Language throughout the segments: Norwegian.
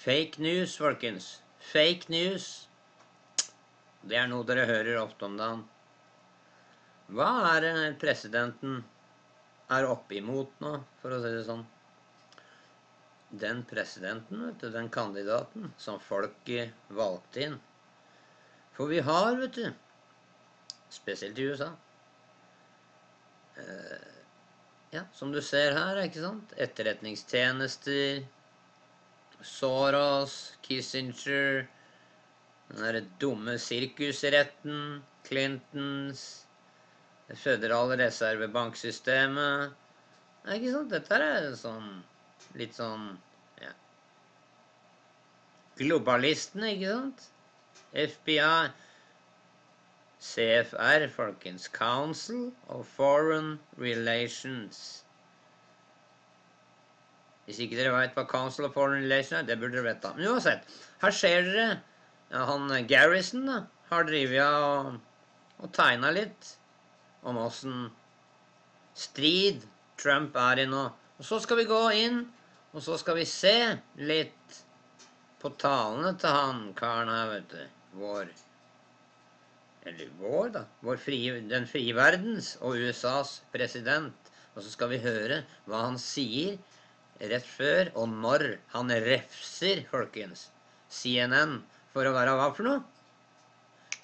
Fake news, folkens. Fake news. Det er noe dere hører ofte om dagen. Hva er det presidenten er oppe imot nå, for å si det sånn? Den presidenten, vet du, den kandidaten som folket valgte inn. For vi har, vet du, spesielt i USA, ja, som du ser her, ikke sant? Etterretningstjenester, Soros, Kissinger, den der dumme sirkusretten, Clintons, det føderale reservebanksystemet. Ikke sant? Dette er sånn, litt sånn, ja, globalistene, ikke sant? FBI, CFR, folkens, Council of Foreign Relations. Hvis ikke dere vet hva Council of Foreign Relations er, det burde dere vite. Men uansett, her ser dere, ja, han Garrison da, har drivet og tegnet litt om hvordan strid Trump er i nå. Og så skal vi gå inn, og så skal vi se litt på talene til han, karen her, vet du, den frie verdens og USAs president. Og så skal vi høre hva han sier rett før, og når han refser, folkens, CNN, for å være hva for noe?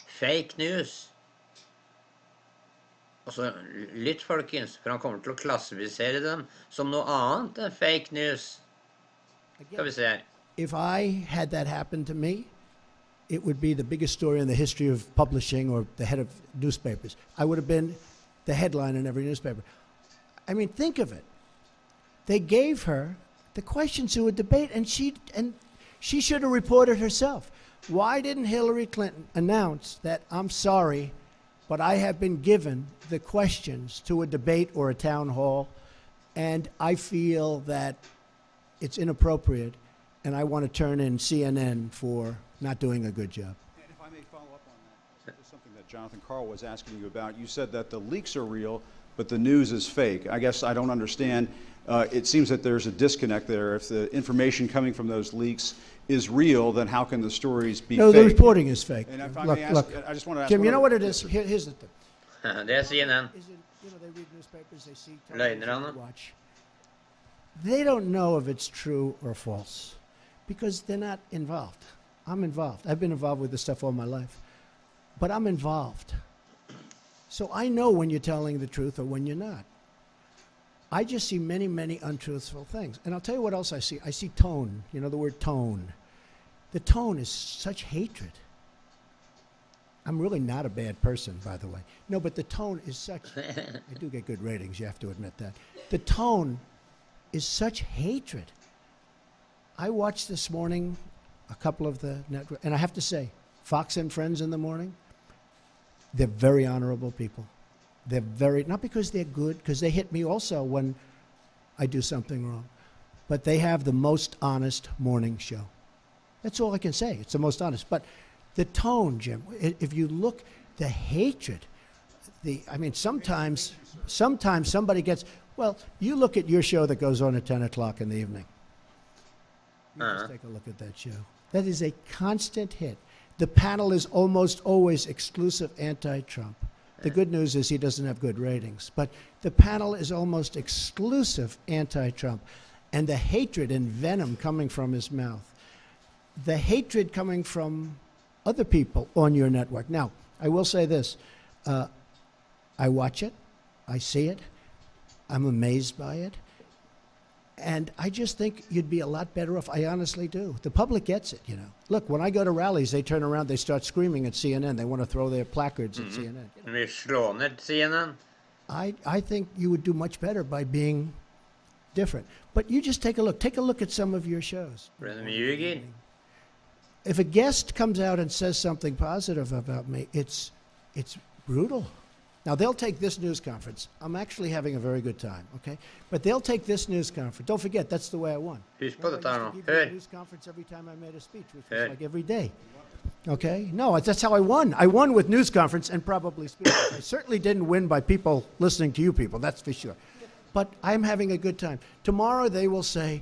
Fake news. Og så lytt, folkens, for han kommer til å klassifisere dem som noe annet enn fake news. Skal vi se her. If I had that happen to me, it would be the biggest story in the history of publishing or the head of newspapers. I would have been the headline in every newspaper. I mean, think of it. They gave her the questions to a debate, and she should have reported herself. Why didn't Hillary Clinton announce that, I'm sorry, but I have been given the questions to a debate or a town hall, and I feel that it's inappropriate, and I want to turn in CNN for not doing a good job. And if I may follow up on that, this is something that Jonathan Carl was asking you about. You said that the leaks are real, but the news is fake. I guess I don't understand. It seems that there's a disconnect there. If the information coming from those leaks is real, then how can the stories be fake? No, the reporting is fake. And if I may ask, I just want to ask Jim, you know what it is? Here's the thing. Det er CNN. They read newspapers, they see Løgnerne. they watch. They don't know if it's true or false because they're not involved. I'm involved. I've been involved with this stuff all my life. But I'm involved. So I know when you're telling the truth or when you're not. I just see many, many untruthful things. And I'll tell you what else I see. I see tone. You know the word tone. The tone is such hatred. I'm really not a bad person, by the way. No, but the tone is such... I do get good ratings, you have to admit that. The tone is such hatred. I watched this morning a couple of the network, and I have to say, Fox and Friends in the morning, they're very honorable people. They're very, not because they're good, because they hit me also when I do something wrong, but they have the most honest morning show. That's all I can say. It's the most honest. But the tone, Jim, if you look, the hatred, I mean, sometimes somebody gets, well, you look at your show that goes on at 10 o'clock in the evening. You just take a look at that show. That is a constant hit. The panel is almost always exclusive anti-Trump. The good news is he doesn't have good ratings. But the panel is almost exclusive anti-Trump. And the hatred and venom coming from his mouth. The hatred coming from other people on your network. Now, I will say this. I watch it. I see it. I'm amazed by it. And I just think you'd be a lot better off. I honestly do. The public gets it, you know. Look, when I go to rallies, they turn around, they start screaming at CNN. They want to throw their placards at CNN. Vi slår ned CNN. I think you would do much better by being different. But you just take a look. Take a look at some of your shows. If a guest comes out and says something positive about me, it's brutal. Now, they'll take this news conference. I'm actually having a very good time, okay? But they'll take this news conference. Don't forget, that's the way I won. Husk på dette nå. I used to give you a news conference every time I made a speech, which was like every day. Okay? No, that's how I won. I won with news conference and probably speeches. I certainly didn't win by people listening to you people, that's for sure. But I'm having a good time. Tomorrow they will say,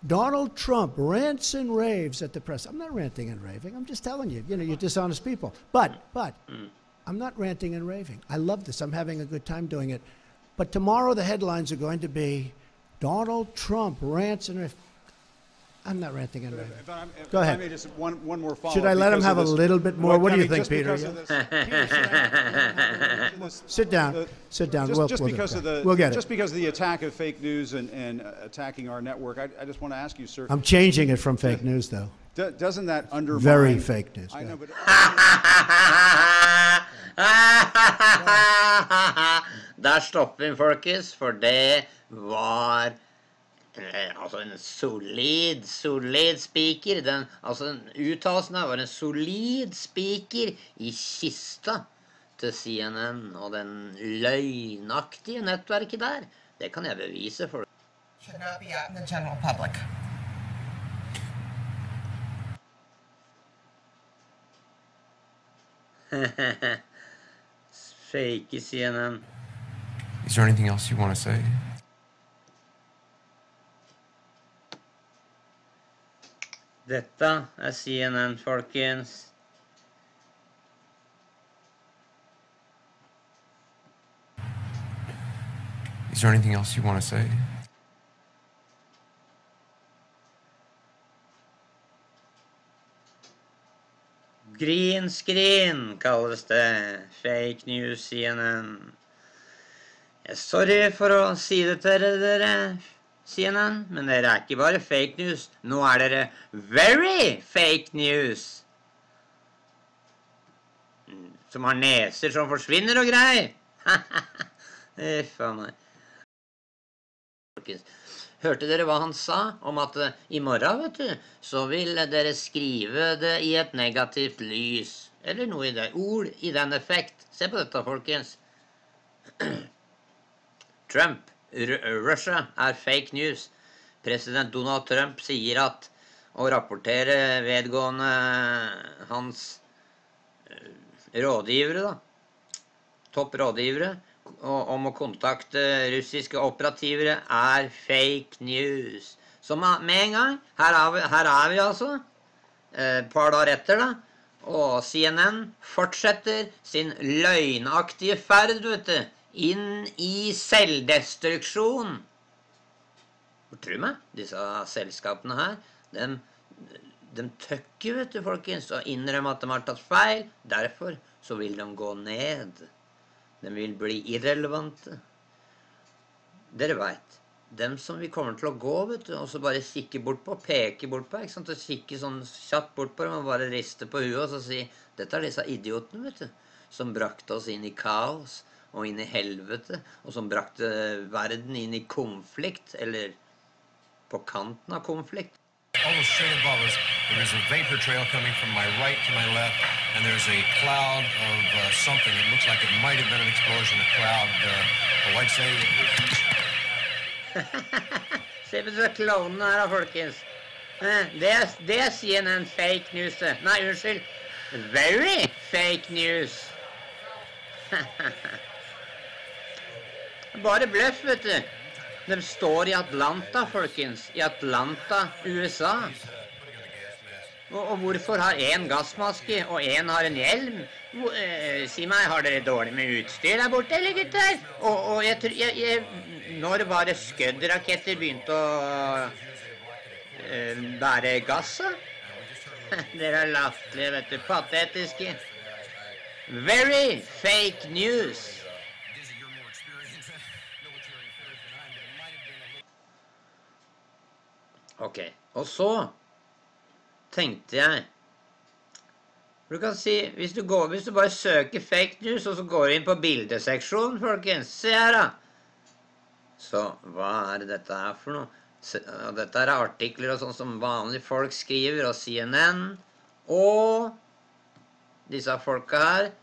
Donald Trump rants and raves at the press. I'm not ranting and raving. I'm just telling you, you're dishonest people. But I'm not ranting and raving. I love this. I'm having a good time doing it. But tomorrow the headlines are going to be Donald Trump rants and raves. I'm not ranting and raving. Go ahead. Just one more follow-up. Should I let him have a little bit more? What do you think, Peter? Sit down. Sit down. We'll get it. Just because of the attack of fake news and attacking our network, I just want to ask you, sir. I'm changing it from fake news, though. Doesn't that undermine... Very fake news. I know, but... Der stopper vi, folkens, for det var... Altså en solid spiker. Uttalelsen var en solid spiker i kista til CNN, og den løgnaktige nettverket der, det kan jeg bevise for. Should not be out in the general public. Fake CNN. Is there anything else you want to say? Dette CNN, folkens. Is there anything else you want to say? Green screen kalles det. Fake news, CNN. Sorry for å si det til dere, CNN, men dere ikke bare fake news. Nå dere very fake news. Som har neser som forsvinner og greier. Faen meg. Hørte dere hva han sa om at i morgen, vet du, så vil dere skrive det i et negativt lys. Eller noe i det. Ord i den effekt. Se på dette, folkens. Trump, Russia fake news. President Donald Trump sier at å rapportere vedgående hans rådgivere, da, topprådgivere, om å kontakte russiske operativere fake news. Så med en gang, her vi altså, et par dager etter da, og CNN fortsetter sin løgnaktige ferd, vet du, inn i selvdestruksjon. Tror meg, disse selskapene her, de tøkker, vet du, folkens, og innrømmer at de har tatt feil. Derfor så vil de gå ned. De vil bli irrelevante. Dere vet, dem som vi kommer til å gå, vet du, og så bare kikke bort på, peke bort på, ikke sant, og kikke sånn kjapt bort på dem, og bare riste på huet, og så si, dette disse idiotene, vet du, som brakte oss inn i kaos, og inn i helvete, og som brakte verden inn i konflikt, eller på kanten av konflikt. Almost straight above us, there is a vapor trail coming from my right to my left, and there's a cloud of something. It looks like it might have been an explosion, a cloud, I'd say... Se på disse klovnene her, folkens. Det CNN fake news. Nei, unnskyld. Very fake news. Bare bløff, vet du. De står i Atlanta, folkens. I Atlanta, USA. Og hvorfor har en gassmaske, og en har en hjelm? Si meg, har dere dårlig med utstyr der borte, eller gutter? Og jeg tror... Når var det skøddraketter begynte å bære gassa? Dere latterlige, vet du, patetiske. Very fake news. Ok, og så tenkte jeg, du kan si, hvis du bare søker fake news, og så går du inn på bildeseksjonen, folkens, se her da. Så hva dette her for noe? Dette artikler og sånn som vanlige folk skriver, og CNN, og disse folka her,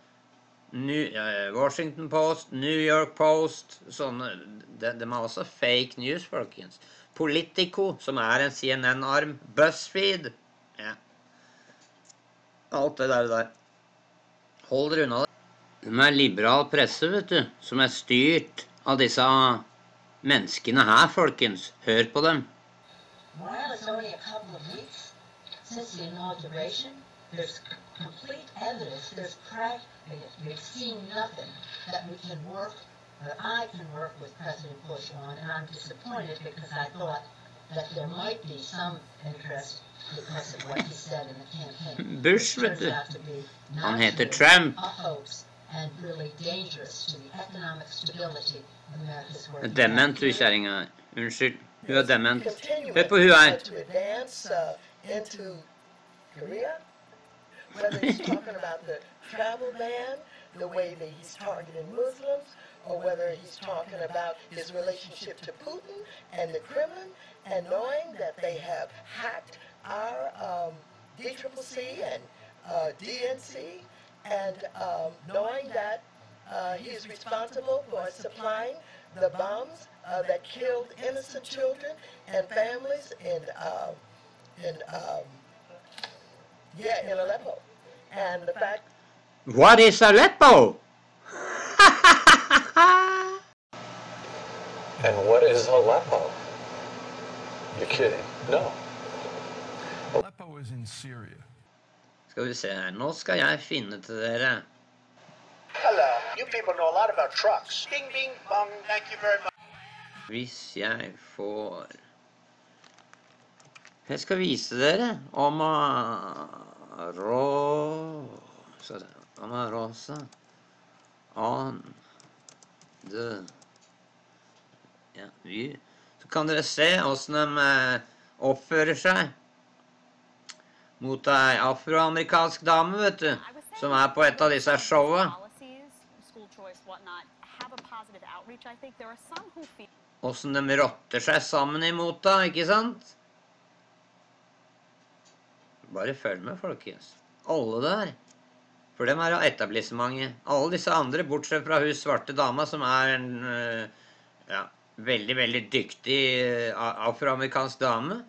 Washington Post, New York Post, sånne, de har også fake news, folkens. Politico, som en CNN-arm, BuzzFeed, ja. Alt det der. Hold dere unna det. De liberal presse, vet du, som styrt av disse menneskene her, folkens. Hør på dem. while it's only a couple of weeks since the inauguration, there's complete evidence, we've seen nothing that we can work, or I can work with President Bush on, and I'm disappointed because I thought that there might be some interest because of what he said in the campaign. Bush, vet du. Han heter Trump. And really dangerous to the economic stability of America's working. Dement, du kärringa. Unnskyld. Hun er dement. Hør på hun her. To advance into Korea, whether he's talking about the travel ban, the way that he's targeting Muslims, or whether he's talking about his relationship to Putin and the Kremlin, and knowing that they have hacked our DCCC and DNC, and knowing that he is responsible for supplying the bombs that killed innocent children and families in Aleppo. And the fact... What is Aleppo? And what is Aleppo? You're kidding. No. Aleppo is in Syria. Skal vi se her. Nå skal jeg finne til dere. Hello. You people know a lot about trucks. Bing, bing, bong. Thank you very much. Hvis jeg får... Jeg skal vise dere om Rosa on the... Ja, så kan dere se hvordan de oppfører seg mot ei afroamerikansk dame, vet du, som på et av disse showene. Hvordan de rotter seg sammen imot da, ikke sant? Bare følg med, folkens. Alle der. For dem av etablissementet. Alle disse andre, bortsett fra hun svarte dama, som en veldig, veldig dyktig afroamerikansk dame.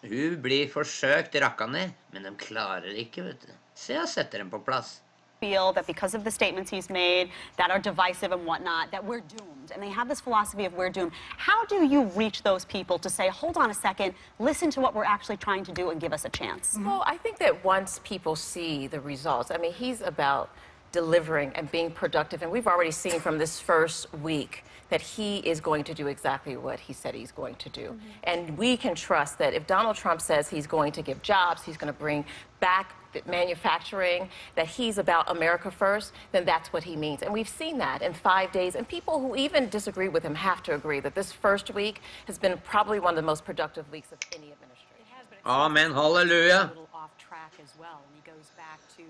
Hun blir forsøkt rakka ned, men de klarer ikke, vet du. Så jeg setter dem på plass. Feel that because of the statements he's made that are divisive and whatnot, that we're doomed. And they have this philosophy of we're doomed. How do you reach those people to say, hold on a second, listen to what we're actually trying to do and give us a chance? Well, I think that once people see the results, I mean, he's about delivering and being productive. And we've already seen from this first week that he is going to do exactly what he said he's going to do. And we can trust that if Donald Trump says he's going to give jobs, he's going to bring back manufacturing, that he's about America first, then that's what he means. And we've seen that in 5 days. And people who even disagree with him have to agree that this first week has been probably one of the most productive weeks of any administration. It has, but Amen, hallelujah. A little off track as well. And he goes back to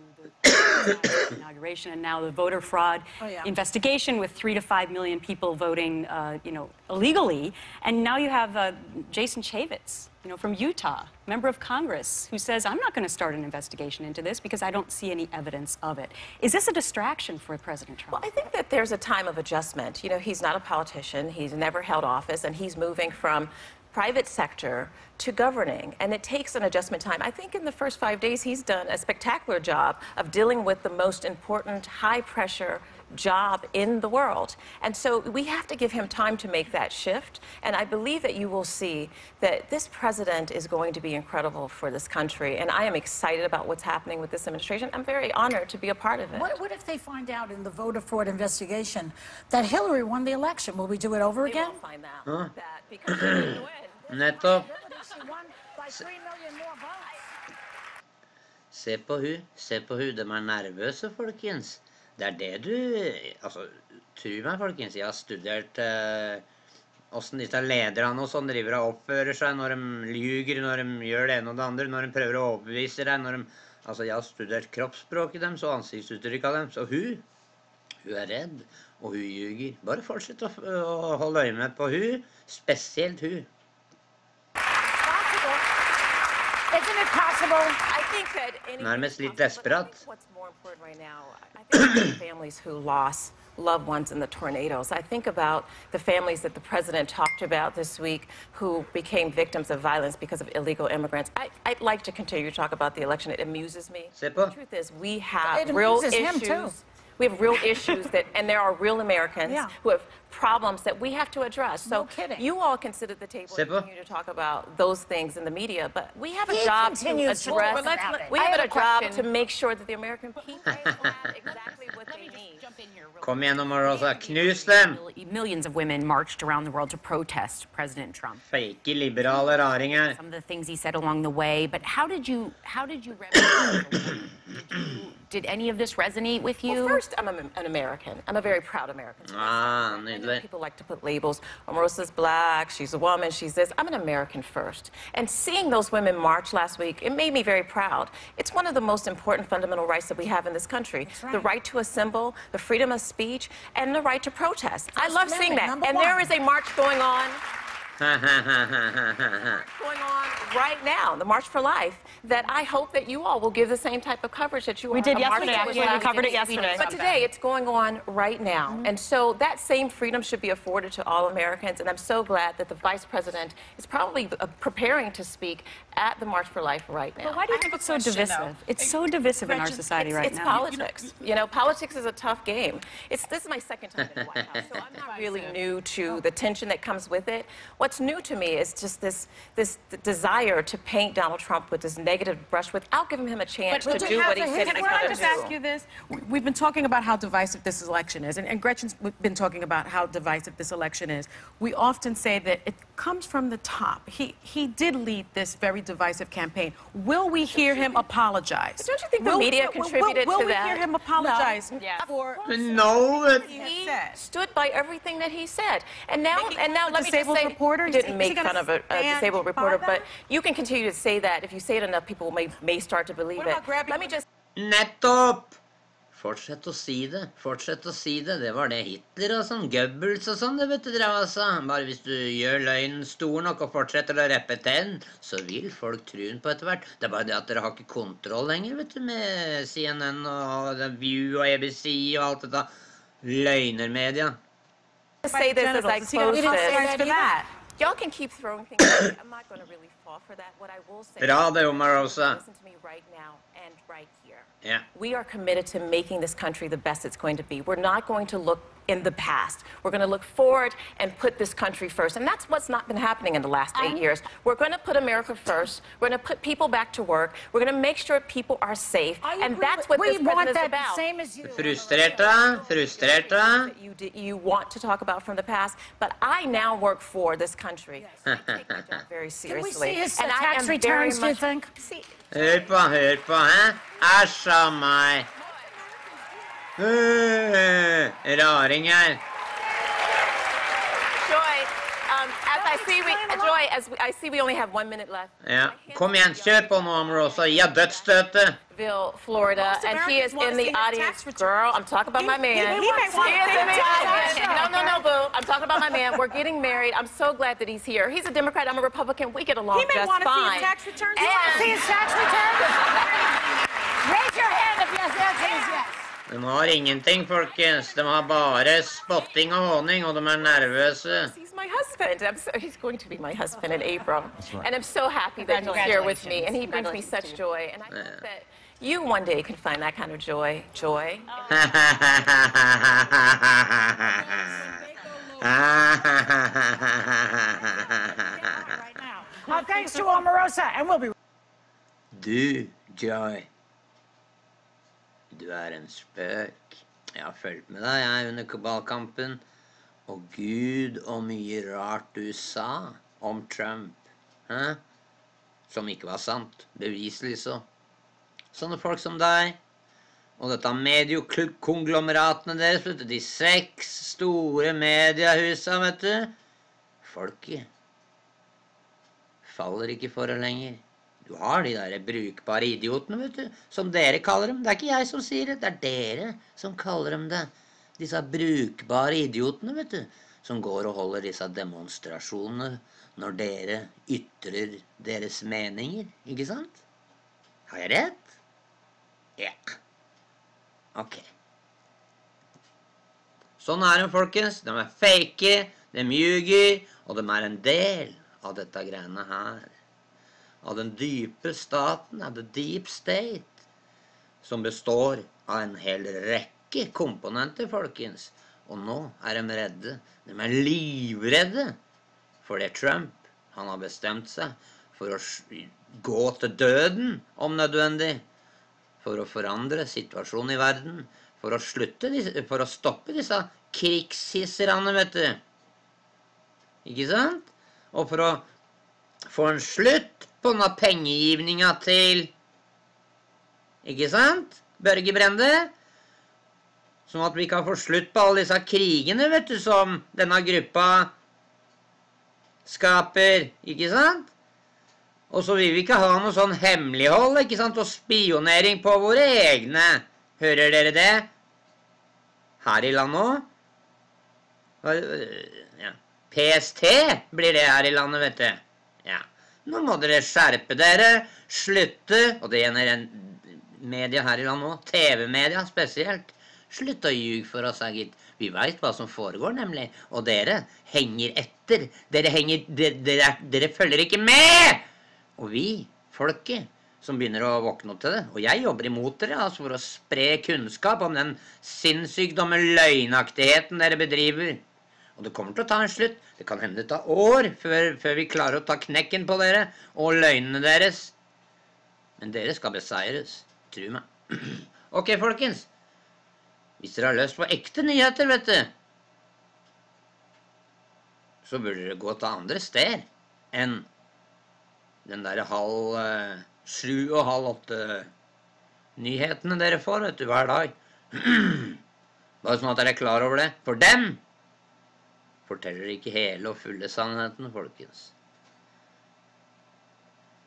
the inauguration and now the voter fraud investigation with 3 to 5 million people voting, illegally. And now you have Jason Chaffetz, from Utah, member of Congress, who says, I'm not going to start an investigation into this because I don't see any evidence of it. Is this a distraction for President Trump? Well, I think that there's a time of adjustment. He's not a politician. He's never held office, and he's moving from private sector to governing, and it takes an adjustment time. I think in the first 5 days, he's done a spectacular job of dealing with the most important high-pressure job in the world. And so we have to give him time to make that shift. And I believe that you will see that this president is going to be incredible for this country. And I am excited about what's happening with this administration. I'm very honored to be a part of it. What if they find out in the voter fraud investigation that Hillary won the election? Will we do it over again? We will find out that because she didn't win. Nettopp. She won by 3 million more votes. Se på hun. De nervøse, folkens. Det det du... Altså, tro meg, folkens, jeg har studert hvordan disse lederne og sånn driver og oppfører seg når de lyger, når de gjør det ene og det andre, når de prøver å overbevise deg, når de... Altså, jeg har studert kroppsspråket deres og ansiktsuttrykk av dem, så hun redd, og hun ljuger. Bare fortsett å holde øye med på hun, spesielt hun. Isn't it possible? I think that Nærmest litt desperat. What's more important right now, I think about families who lost loved ones in the tornadoes. I think about the families that the president talked about this week who became victims of violence because of illegal immigrants. I'd like to continue to talk about the election. It amuses me. Se på. The truth is we have real issues We have real issues and there are real Americans who have problems that we have to address. So you all can sit at the table and continue to talk about those things in the media, but we have a job to address. We have a job to make sure that the American people have exactly what they need. Kom igjen, Omarosa, knus dem! Millions of women marched around the world to protest President Trump. Fake liberale raringer. Some of the things he said along the way, but how did you resonate? Did any of this resonate with you? Well, first, I'm an American. I'm a very proud American. I know people like to put labels. Omarosa's black, she's a woman, she's this. I'm an American first. And seeing those women march last week, it made me very proud. It's one of the most important fundamental rights that we have in this country. The right to assemble, the freedom of speech, and the right to protest. I love seeing that. And there is a march going on. Going on right now, the March for Life, that I hope that you all will give the same type of coverage that you all. We did yesterday. We covered it yesterday. But today, it's going on right now. And so that same freedom should be afforded to all Americans. And I'm so glad that the Vice President is probably preparing to speak at the March for Life right now. But why do you think it's so divisive? It's so divisive in our society right now. It's politics. You know, politics is a tough game. This is my second time in the White House, so I'm not really new to the tension that comes with it. What's new to me is just this desire to paint Donald Trump with this negative brush without giving him a chance to do what he said he was going to do. Can I just ask you this? We've been talking about how divisive this election is, and Gretchen's been talking about how divisive this election is. We often say that it comes from the top. He did lead this very divisive campaign. Will we hear him apologize? But don't you think the media contributed to that? Will we hear him apologize? For No. He stood by everything that he said. And now let me just say, reporter? He didn't make fun of a disabled reporter, but you can continue to say that. If you say it enough, people may start to believe it. Let me just... Nettopp! Fortsett å si det. Fortsett å si det. Det var det Hitler og sånn, Goebbels og sånn, det vet du dere altså. Bare hvis du gjør løgnen stor nok og fortsetter å repetere den, så vil folk tro den på etter hvert. Det er bare det at dere har ikke kontroll lenger, vet du, med CNN og View og ABC og alt dette løgnermedia. Say this as I close this. Y'all can keep throwing things at me. I'm not going to really fall for that. What I will say is Omarosa. Listen to me right now and right here. Yeah. We are committed to making this country the best it's going to be. We're not going to look in the past. We're going to look forward and put this country first. And that's what's not been happening in the last 8 years. We're going to put America first. We're going to put people back to work. We're going to make sure people are safe. And that's what this president is about. Same as you. Frustrerta. You want to talk about from the past, but I now work for this country. I take my job very seriously. Can we see his tax returns, do you think? Hør på, hæ? Æsj av meg. Raringer. Joy, as I see we only have 1 minute left. Ja, kom igjen, kjør på nå, Omarosa. Ja, dødsstøtet. Florida, and he is in the audience. Girl, I'm talking about my man. He is in the audience. No, boo. I'm talking about my man. We're getting married. I'm so glad that he's here. He's a Democrat. I'm a Republican. We get along just fine. He may want to see his tax returns. You want to see his tax returns? Raise your hand if yes, the answer is yes. De har ingenting, folkens. De har bare spotting og håning, og de nervøse. He's my husband. He's going to be my husband in April. Right. And I'm so happy that he's here with me, and he brings me such joy. And I hope that you one day can find that kind of joy. Joy. Thanks to Omarosa, and we'll be... Du, Joy. Du en spøk. Jeg har følt med deg, jeg, under valgkampen. Og Gud, og mye rart du sa om Trump. Hæ? Som ikke var sant. Beviselig så. Sånne folk som deg. Og dette mediekonglomeratene deres, vet du. De 6 store mediehusene, vet du. Folket faller ikke for det lenger. Du har de der brukbare idiotene, vet du, som dere kaller dem. Det er ikke jeg som sier det, det er dere som kaller dem det. Disse brukbare idiotene, vet du, som går og holder disse demonstrasjonene når dere ytrer deres meninger, ikke sant? Har jeg rett? Ja. Ok. Sånn er de, folkens. De er fake, de ljuger, og de er en del av dette greiene her. Av den dype staten, av the deep state, som består av en hel rekke sterke komponenter, folkens. Og nå er de redde. De er livredde. For det Trump, han har bestemt seg for å gå til døden, om nødvendig. For å forandre situasjonen i verden. For å stoppe disse krigshisserne, vet du. Ikke sant? Og for å få en slutt på denne pengegivninga til, ikke sant, Børge Brende? Sånn at vi kan få slutt på alle disse krigene, vet du, som denne gruppa skaper, ikke sant? Og så vil vi ikke ha noe sånn hemmelighold, ikke sant, og spionering på våre egne. Hører dere det? Her i landet også? Ja. PST blir det her i landet, vet du. Ja. Nå må dere skjerpe dere, slutte, og det gjelder media her i landet også, TV-media spesielt. Slutt å ljuge for oss, gitt. Vi vet hva som foregår, nemlig. Og dere henger etter. Dere følger ikke med! Og vi, folket, som begynner å våkne opp til det, og jeg jobber imot dere, altså for å spre kunnskap om den sinnssykdomme løgnaktigheten dere bedriver. Og det kommer til å ta en slutt. Det kan hende det tar år før vi klarer å ta knekken på dere og løgnene deres. Men dere skal beseires, tro meg. Ok, folkens. Hvis dere har lyst på ekte nyheter, vet du, så burde dere gå til andre steder enn den der 7 og halv 8 nyhetene dere får, vet du, hver dag. Bare sånn at dere er klar over det. For dem forteller ikke hele og fulle sannheten, folkens.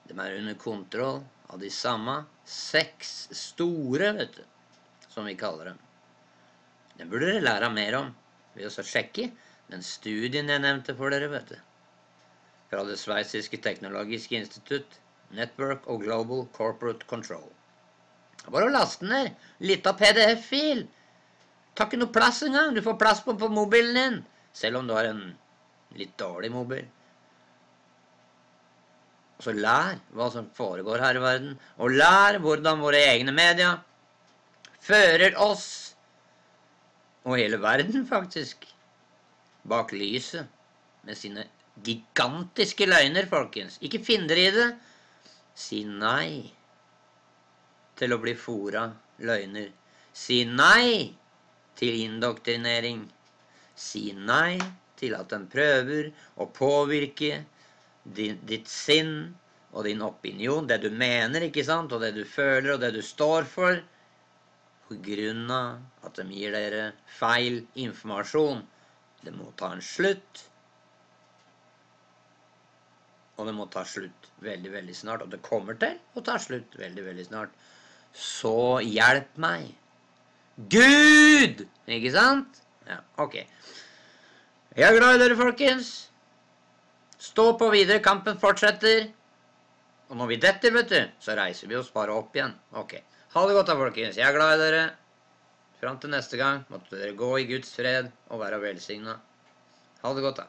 De er under kontroll av de samme 6 store, vet du, som vi kaller dem. Det burde dere lære mer om ved å sjekke den studien jeg nevnte for dere, vet du. Fra det sveitsiske teknologiske institutt, Network of Global Corporate Control. Bare å laste ned litt av PDF-fil. Ta ikke noe plass engang, du får plass på mobilen din, selv om du har en litt dårlig mobil. Så lær hva som foregår her i verden, og lær hvordan våre egne media fører oss, og hele verden faktisk, bak lyset med sine gigantiske løgner, folkens. Ikke finn dere i det. Si nei til å bli foret løgner. Si nei til indoktrinering. Si nei til at den prøver å påvirke ditt sinn og din opinion, det du mener, ikke sant, og det du føler og det du står for, på grunn av at de gir dere feil informasjon. Det må ta en slutt. Og det må ta slutt veldig, veldig snart. Og det kommer til å ta slutt veldig, veldig snart. Så hjelp meg. Gud! Ikke sant? Ja, ok. Jeg er glad i dere, folkens. Stå på videre, kampen fortsetter. Og når vi detter, vet du, så reiser vi oss bare opp igjen. Ok. Ha det godt da, folkens. Jeg er glad i dere. Frem til neste gang måtte dere gå i Guds fred og være velsignet. Ha det godt da.